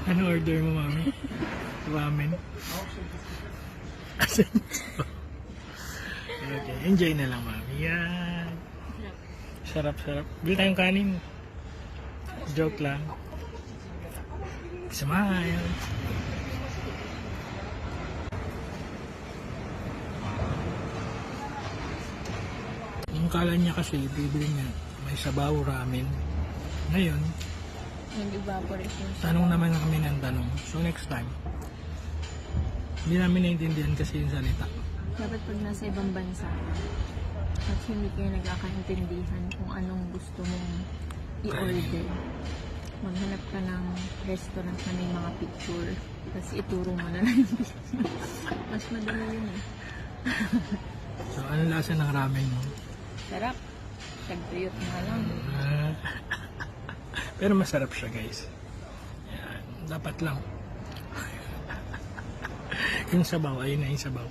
Ano order mo, mami? Ramen? Okay, enjoy na lang, mami. Yan. Sarap, sarap. Bili tayong kanin. Joke lang. Smile. Yung kala niya kasi, bibili niya, may sabaw, ramen. Ngayon, Nag-evaporate yung tanong naman kami ng tanong. So next time, hindi namin naiintindihan kasi yung salita. dapat pag nasa ibang bansa at hindi kayo nagkakaintindihan kung anong gusto mong i-order, maghanap ka ng restaurant na may mga picture tapos ituro mo na lang yung picture. Mas madali yun eh. So ano lasa ng ramen mo? Sarap. Tagtuyot nga lang. Pero masarap siya, guys. Yan, dapat lang. Yung sabaw, ayun na yung sabaw.